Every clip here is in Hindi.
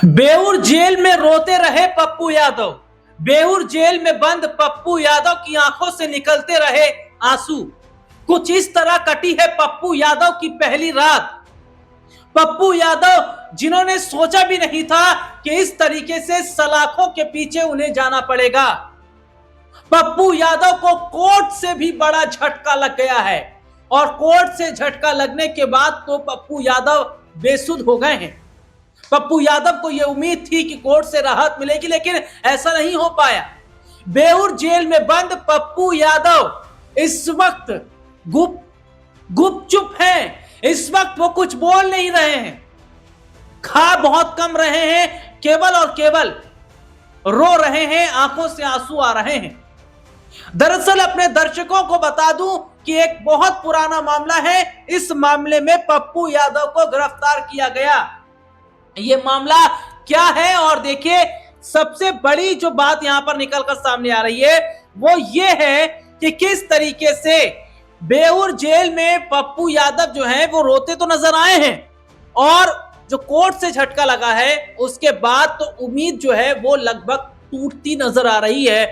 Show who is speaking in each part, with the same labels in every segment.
Speaker 1: बेऊर जेल में रोते रहे पप्पू यादव। बेऊर जेल में बंद पप्पू यादव की आंखों से निकलते रहे आंसू। कुछ इस तरह कटी है पप्पू यादव की पहली रात। पप्पू यादव जिन्होंने सोचा भी नहीं था कि इस तरीके से सलाखों के पीछे उन्हें जाना पड़ेगा। पप्पू यादव को कोर्ट से भी बड़ा झटका लग गया है और कोर्ट से झटका लगने के बाद तो पप्पू यादव बेसुध हो गए हैं। पप्पू यादव को यह उम्मीद थी कि कोर्ट से राहत मिलेगी, लेकिन ऐसा नहीं हो पाया। बेऊर जेल में बंद पप्पू यादव इस वक्त गुपचुप हैं। इस वक्त वो कुछ बोल नहीं रहे हैं, खा बहुत कम रहे हैं, केवल और केवल रो रहे हैं, आंखों से आंसू आ रहे हैं। दरअसल अपने दर्शकों को बता दूं कि एक बहुत पुराना मामला है। इस मामले में पप्पू यादव को गिरफ्तार किया गया। ये मामला क्या है, और देखिए सबसे बड़ी जो बात यहां पर निकलकर सामने आ रही है वो ये है कि किस तरीके से बेऊर जेल में पप्पू यादव जो है वो रोते तो नजर आए हैं, और जो कोर्ट से झटका लगा है उसके बाद तो उम्मीद जो है वो लगभग टूटती नजर आ रही है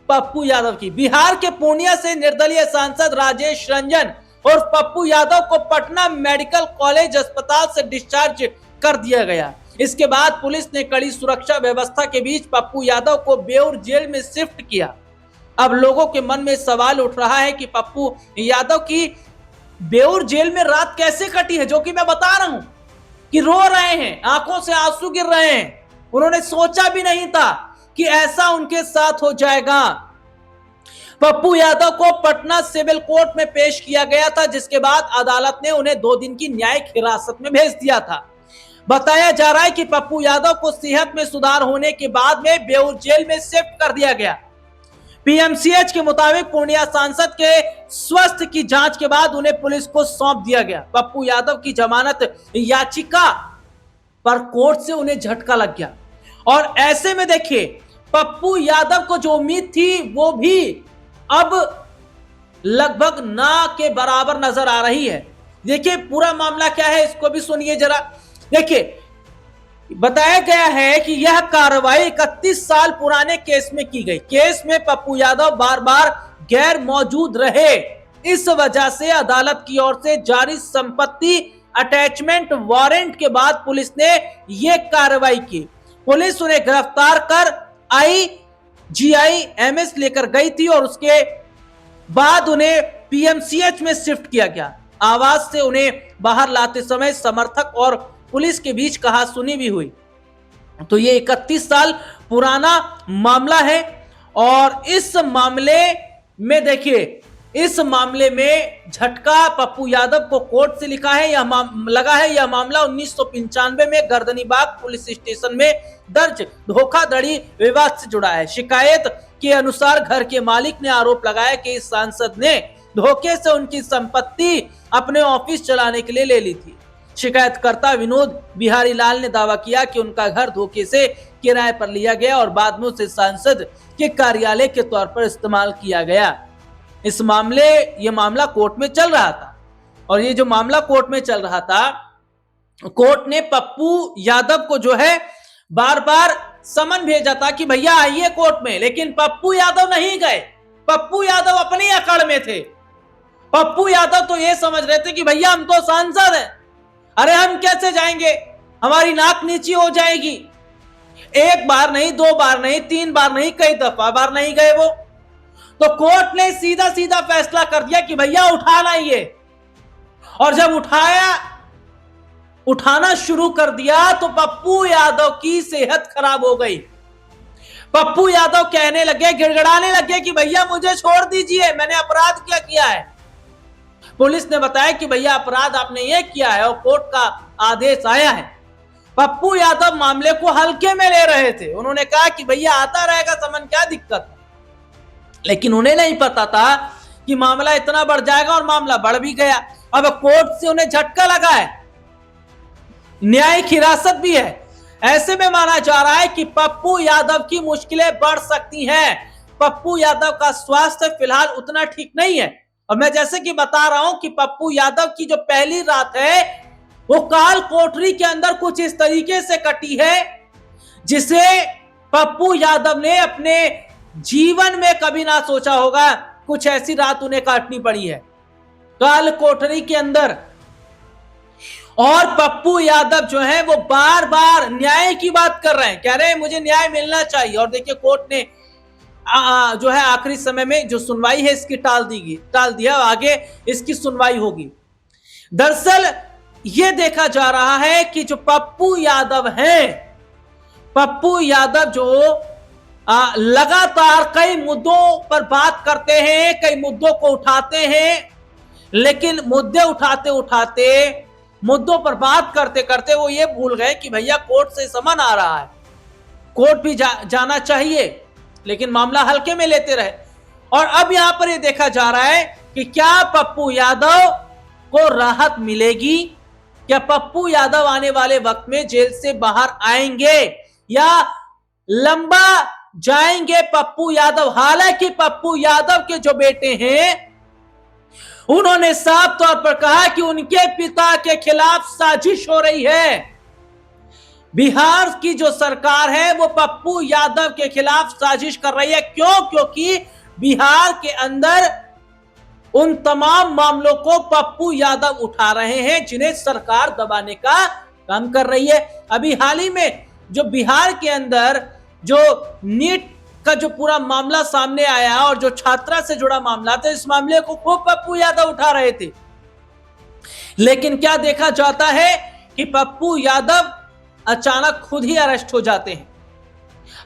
Speaker 1: पप्पू यादव की। बिहार के पूर्णिया से निर्दलीय सांसद राजेश रंजन और पप्पू यादव को पटना मेडिकल कॉलेज अस्पताल से डिस्चार्ज कर दिया गया। इसके बाद पुलिस ने कड़ी सुरक्षा व्यवस्था के बीच पप्पू यादव को बेऊर जेल में शिफ्ट किया। अब लोगों के मन में सवाल उठ रहा है कि पप्पू यादव की बेऊर जेल में रात कैसे कटी है, जो कि मैं बता रहा हूं कि रो रहे हैं, आंखों से आंसू गिर रहे हैं। उन्होंने सोचा भी नहीं था कि ऐसा उनके साथ हो जाएगा। पप्पू यादव को पटना सिविल कोर्ट में पेश किया गया था, जिसके बाद अदालत ने उन्हें 2 दिन की न्यायिक हिरासत में भेज दिया था। बताया जा रहा है कि पप्पू यादव को सेहत में सुधार होने के बाद में बेऊर जेल में शिफ्ट कर दिया गया। पीएमसीएच के मुताबिक पूर्णिया सांसद के स्वास्थ्य की जांच के बाद उन्हें पुलिस को सौंप दिया गया। पप्पू यादव की जमानत याचिका पर कोर्ट से उन्हें झटका लग गया, और ऐसे में देखिए पप्पू यादव को जो उम्मीद थी वो भी अब लगभग ना के बराबर नजर आ रही है। देखिए पूरा मामला क्या है इसको भी सुनिए जरा। देखिए बताया गया है कि यह कार्रवाई 31 साल पुराने केस में की गई। केस में पप्पू यादव बार बार गैर मौजूद रहे। इस वजह से अदालत की ओर से जारी संपत्ति अटैचमेंट वारंट के बाद पुलिस ने यह कार्रवाई की। पुलिस उन्हें गिरफ्तार कर IGIMS लेकर गई थी और उसके बाद उन्हें पीएमसीएच में शिफ्ट किया गया। आवाज से उन्हें बाहर लाते समय समर्थक और पुलिस के बीच कहासुनी भी हुई। तो ये 31 साल पुराना मामला है, और इस मामले में देखिए इस मामले में झटका पप्पू यादव को कोर्ट से लिखा है लगा है। यह मामला 1995 में गर्दनीबाग पुलिस स्टेशन में दर्ज धोखाधड़ी विवाद से जुड़ा है। शिकायत के अनुसार घर के मालिक ने आरोप लगाया कि इस सांसद ने धोखे से उनकी संपत्ति अपने ऑफिस चलाने के लिए ले ली थी। शिकायतकर्ता विनोद बिहारी लाल ने दावा किया कि उनका घर धोखे से किराए पर लिया गया और बाद में उसे सांसद के कार्यालय के तौर पर इस्तेमाल किया गया। ये मामला कोर्ट में चल रहा था, और ये जो मामला कोर्ट में चल रहा था, कोर्ट ने पप्पू यादव को जो है बार बार समन भेजा था कि भैया आइए कोर्ट में, लेकिन पप्पू यादव नहीं गए। पप्पू यादव अपनी अकड़ में थे। पप्पू यादव तो ये समझ रहे थे कि भैया हम तो सांसद हैं, अरे हम कैसे जाएंगे, हमारी नाक नीची हो जाएगी। एक बार नहीं, 2 बार नहीं, 3 बार नहीं, कई दफा बार नहीं गए वो। तो कोर्ट ने सीधा सीधा फैसला कर दिया कि भैया उठाना ये, और जब उठाना शुरू कर दिया तो पप्पू यादव की सेहत खराब हो गई। पप्पू यादव कहने लगे, गिड़गिड़ाने लगे कि भैया मुझे छोड़ दीजिए, मैंने अपराध क्या किया है। पुलिस ने बताया कि भैया अपराध आपने ये किया है और कोर्ट का आदेश आया है। पप्पू यादव मामले को हल्के में ले रहे थे। उन्होंने कहा कि भैया आता रहेगा समन, क्या दिक्कत है। लेकिन उन्हें नहीं पता था कि मामला इतना बढ़ जाएगा, और मामला बढ़ भी गया। अब कोर्ट से उन्हें झटका लगा है, न्यायिक हिरासत भी है। ऐसे में माना जा रहा है कि पप्पू यादव की मुश्किलें बढ़ सकती हैं। पप्पू यादव का स्वास्थ्य फिलहाल उतना ठीक नहीं है, और मैं जैसे कि बता रहा हूं कि पप्पू यादव की जो पहली रात है वो काल कोठरी के अंदर कुछ इस तरीके से कटी है जिसे पप्पू यादव ने अपने जीवन में कभी ना सोचा होगा। कुछ ऐसी रात उन्हें काटनी पड़ी है काल कोठरी के अंदर। और पप्पू यादव जो है वो बार बार न्याय की बात कर रहे हैं, कह रहे हैं मुझे न्याय मिलना चाहिए। और देखिए कोर्ट ने जो है आखिरी समय में जो सुनवाई है इसकी टाल दिया, आगे इसकी सुनवाई होगी। दरअसल ये देखा जा रहा है कि जो पप्पू यादव हैं, पप्पू यादव जो लगातार कई मुद्दों पर बात करते हैं, कई मुद्दों को उठाते हैं, लेकिन मुद्दे उठाते मुद्दों पर बात करते करते वो ये भूल गए कि भैया कोर्ट से समन आ रहा है, कोर्ट भी जाना चाहिए, लेकिन मामला हल्के में लेते रहे। और अब यहां पर ये देखा जा रहा है कि क्या पप्पू यादव को राहत मिलेगी, क्या पप्पू यादव आने वाले वक्त में जेल से बाहर आएंगे या लंबा जाएंगे पप्पू यादव। हालांकि पप्पू यादव के जो बेटे हैं उन्होंने साफ तौर पर कहा कि उनके पिता के खिलाफ साजिश हो रही है। बिहार की जो सरकार है वो पप्पू यादव के खिलाफ साजिश कर रही है। क्यों? क्योंकि बिहार के अंदर उन तमाम मामलों को पप्पू यादव उठा रहे हैं जिन्हें सरकार दबाने का काम कर रही है। अभी हाल ही में जो बिहार के अंदर जो नीट का जो पूरा मामला सामने आया और जो छात्रा से जुड़ा मामला था, इस मामले को खूब पप्पू यादव उठा रहे थे। लेकिन क्या देखा जाता है कि पप्पू यादव अचानक खुद ही अरेस्ट हो जाते हैं।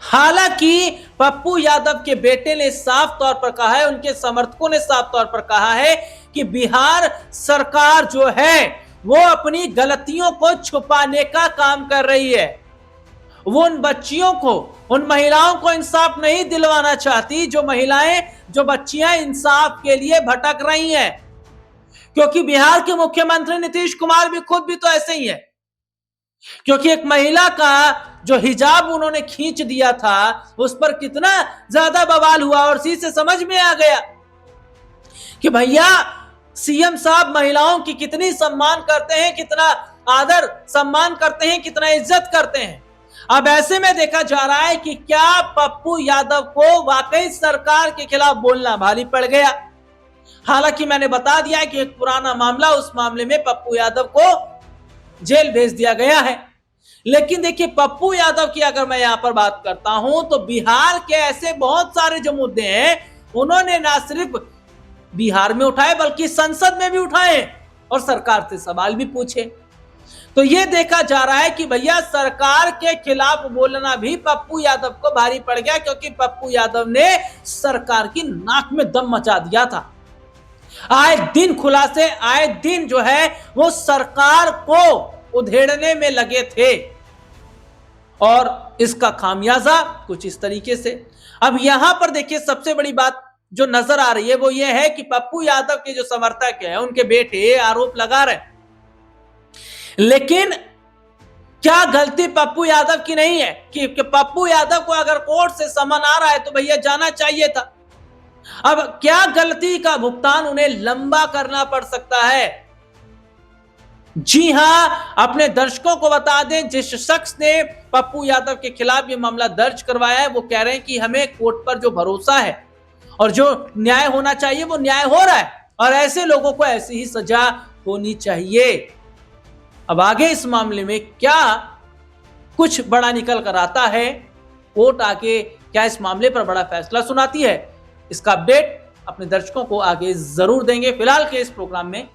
Speaker 1: हालांकि पप्पू यादव के बेटे ने साफ तौर पर कहा है, उनके समर्थकों ने साफ तौर पर कहा है कि बिहार सरकार जो है वो अपनी गलतियों को छुपाने का काम कर रही है। वो उन बच्चियों को, उन महिलाओं को इंसाफ नहीं दिलवाना चाहती, जो महिलाएं, जो बच्चियां इंसाफ के लिए भटक रही हैं। क्योंकि बिहार के मुख्यमंत्री नीतीश कुमार भी खुद भी तो ऐसे ही है। क्योंकि एक महिला का जो हिजाब उन्होंने खींच दिया था उस पर कितना ज्यादा बवाल हुआ और इसी से समझ में आ गया कि भैया सीएम साहब महिलाओं की कितनी सम्मान करते हैं, कितना आदर सम्मान करते हैं, कितना इज्जत करते हैं। अब ऐसे में देखा जा रहा है कि क्या पप्पू यादव को वाकई सरकार के खिलाफ बोलना भारी पड़ गया। हालांकि मैंने बता दिया है कि एक पुराना मामला, उस मामले में पप्पू यादव को जेल भेज दिया गया है। लेकिन देखिए पप्पू यादव की अगर मैं यहां पर बात करता हूं तो बिहार के ऐसे बहुत सारे जो मुद्दे हैं उन्होंने ना सिर्फ बिहार में उठाए बल्कि संसद में भी उठाए और सरकार से सवाल भी पूछे। तो यह देखा जा रहा है कि भैया सरकार के खिलाफ बोलना भी पप्पू यादव को भारी पड़ गया, क्योंकि पप्पू यादव ने सरकार की नाक में दम मचा दिया था। आए दिन खुलासे, आए दिन जो है वो सरकार को उधेड़ने में लगे थे और इसका खामियाजा कुछ इस तरीके से। अब यहां पर देखिए सबसे बड़ी बात जो नजर आ रही है वो ये है कि पप्पू यादव के जो समर्थक हैं, उनके बेटे आरोप लगा रहे हैं, लेकिन क्या गलती पप्पू यादव की नहीं है कि पप्पू यादव को अगर कोर्ट से समन आ रहा है तो भैया जाना चाहिए था। अब क्या गलती का भुगतान उन्हें लंबा करना पड़ सकता है? जी हां, अपने दर्शकों को बता दें, जिस शख्स ने पप्पू यादव के खिलाफ यह मामला दर्ज करवाया है वो कह रहे हैं कि हमें कोर्ट पर जो भरोसा है और जो न्याय होना चाहिए वो न्याय हो रहा है और ऐसे लोगों को ऐसी ही सजा होनी चाहिए। अब आगे इस मामले में क्या कुछ बड़ा निकल कर आता है, कोर्ट आगे क्या इस मामले पर बड़ा फैसला सुनाती है, इसका अपडेट अपने दर्शकों को आगे जरूर देंगे। फिलहाल के इस प्रोग्राम में